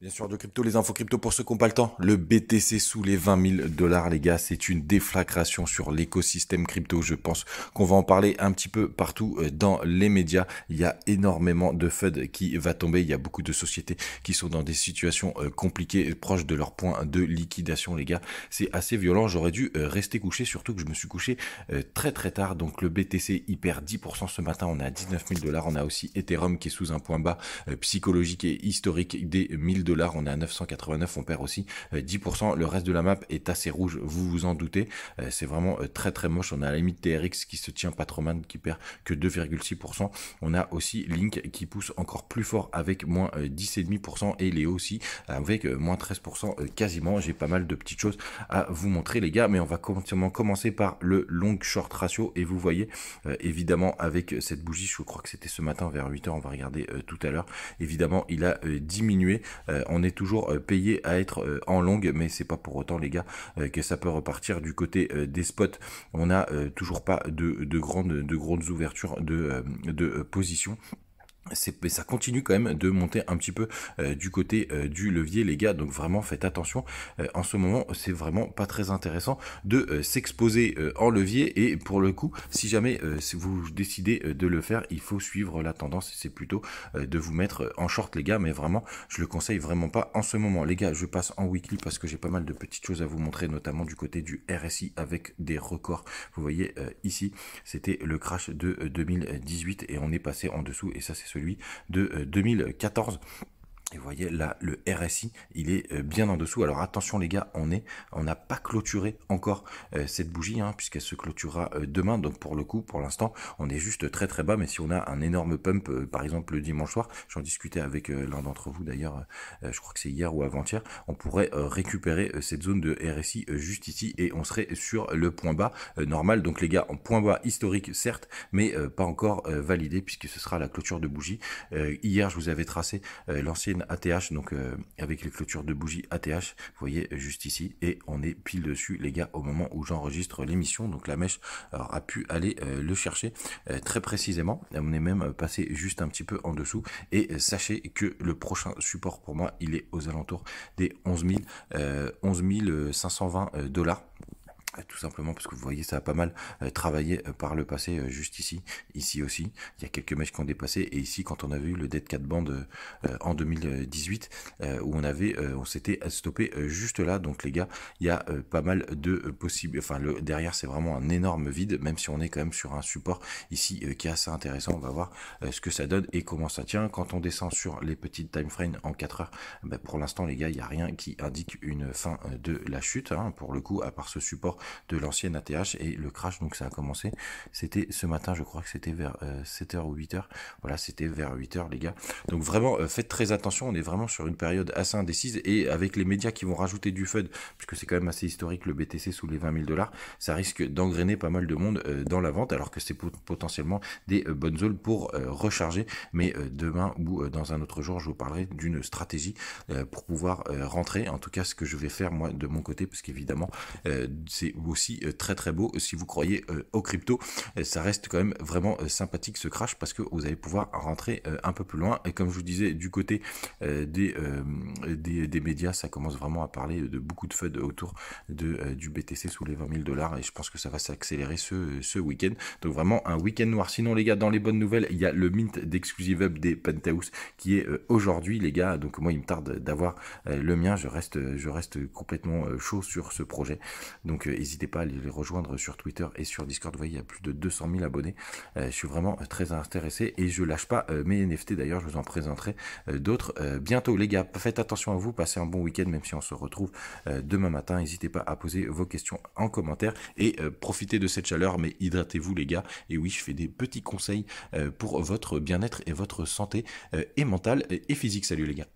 Bien sûr, de crypto, les infos crypto pour ceux qui n'ont pas le temps. Le BTC sous les 20 000 dollars, les gars, c'est une déflagration sur l'écosystème crypto. Je pense qu'on va en parler un petit peu partout dans les médias. Il y a énormément de FUD qui va tomber. Il y a beaucoup de sociétés qui sont dans des situations compliquées, proches de leur point de liquidation, les gars. C'est assez violent. J'aurais dû rester couché, surtout que je me suis couché très très tard. Donc le BTC, il perd 10% ce matin. On est à 19 000 dollars. On a aussi Ethereum qui est sous un point bas psychologique et historique des 1000 dollars, on est à 989, on perd aussi 10%. Le reste de la map est assez rouge, vous vous en doutez. C'est vraiment très très moche. On a à la limite TRX qui se tient, Patroman qui perd que 2,6%. On a aussi Link qui pousse encore plus fort avec moins 10,5% et Léo aussi avec moins 13% quasiment. J'ai pas mal de petites choses à vous montrer, les gars, mais on va commencer par le long short ratio et vous voyez évidemment avec cette bougie, je crois que c'était ce matin vers 8h, on va regarder tout à l'heure. Évidemment, il a diminué. On est toujours payé à être en longue, mais c'est pas pour autant, les gars, que ça peut repartir du côté des spots. On n'a toujours pas de grandes ouvertures de position. Mais ça continue quand même de monter un petit peu du côté du levier, les gars, donc vraiment faites attention. En ce moment, c'est vraiment pas très intéressant de s'exposer en levier, et pour le coup, si jamais si vous décidez de le faire, il faut suivre la tendance, c'est plutôt de vous mettre en short, les gars, mais vraiment, je le conseille vraiment pas en ce moment. Les gars, je passe en weekly parce que j'ai pas mal de petites choses à vous montrer, notamment du côté du RSI avec des records. Vous voyez ici, c'était le crash de 2018 et on est passé en dessous, et ça c'est celui de 2014. Et vous voyez là, le RSI, il est bien en dessous. Alors attention, les gars, on n'a pas clôturé encore cette bougie, hein, puisqu'elle se clôturera demain. Donc pour le coup, pour l'instant, on est juste très très bas. Mais si on a un énorme pump, par exemple le dimanche soir, j'en discutais avec l'un d'entre vous d'ailleurs, je crois que c'est hier ou avant-hier, on pourrait récupérer cette zone de RSI juste ici, et on serait sur le point bas normal. Donc les gars, en point bas historique certes, mais pas encore validé, puisque ce sera la clôture de bougie. Hier, je vous avais tracé l'ancienne ATH, donc avec les clôtures de bougie ATH, vous voyez juste ici, et on est pile dessus, les gars, au moment où j'enregistre l'émission. Donc la mèche alors, a pu aller le chercher très précisément. On est même passé juste un petit peu en dessous, et sachez que le prochain support pour moi, il est aux alentours des 11 520 dollars. Tout simplement parce que vous voyez, ça a pas mal travaillé par le passé, juste ici, ici aussi. Il y a quelques mèches qui ont dépassé, et ici, quand on avait eu le Dead Cat Band en 2018, où on s'était stoppé juste là. Donc les gars, il y a pas mal de possibles. Enfin, derrière, c'est vraiment un énorme vide, même si on est quand même sur un support ici qui est assez intéressant. On va voir ce que ça donne et comment ça tient. Quand on descend sur les petites time frames en 4 heures, pour l'instant, les gars, il n'y a rien qui indique une fin de la chute, hein, pour le coup, à part ce support de l'ancienne ATH et le crash. Donc ça a commencé, c'était ce matin, je crois que c'était vers 7h ou 8h. Voilà, c'était vers 8h, les gars. Donc vraiment, faites très attention, on est vraiment sur une période assez indécise, et avec les médias qui vont rajouter du FUD, puisque c'est quand même assez historique, le BTC sous les 20 000 dollars, ça risque d'engrainer pas mal de monde dans la vente, alors que c'est potentiellement des bonnes zones pour recharger. Mais demain ou dans un autre jour, je vous parlerai d'une stratégie pour pouvoir rentrer. En tout cas, ce que je vais faire moi de mon côté, parce qu'évidemment, c'est aussi très très beau. Si vous croyez au crypto, ça reste quand même vraiment sympathique ce crash, parce que vous allez pouvoir rentrer un peu plus loin. Et comme je vous disais, du côté des médias, ça commence vraiment à parler de beaucoup de FUD autour du BTC sous les 20 000 dollars, et je pense que ça va s'accélérer ce week-end. Donc vraiment un week-end noir. Sinon, les gars, dans les bonnes nouvelles, il y a le mint d'Exclusive Hub des Penthouse qui est aujourd'hui, les gars. Donc moi, il me tarde d'avoir le mien. Je reste complètement chaud sur ce projet. Donc n'hésitez pas à les rejoindre sur Twitter et sur Discord. Vous voyez, il y a plus de 200 000 abonnés. Je suis vraiment très intéressé, et je lâche pas mes NFT. D'ailleurs, je vous en présenterai d'autres bientôt, les gars. Faites attention à vous, passez un bon week-end, même si on se retrouve demain matin. N'hésitez pas à poser vos questions en commentaire, et profitez de cette chaleur, mais hydratez-vous, les gars. Et oui, je fais des petits conseils pour votre bien-être et votre santé et mentale et physique. Salut, les gars.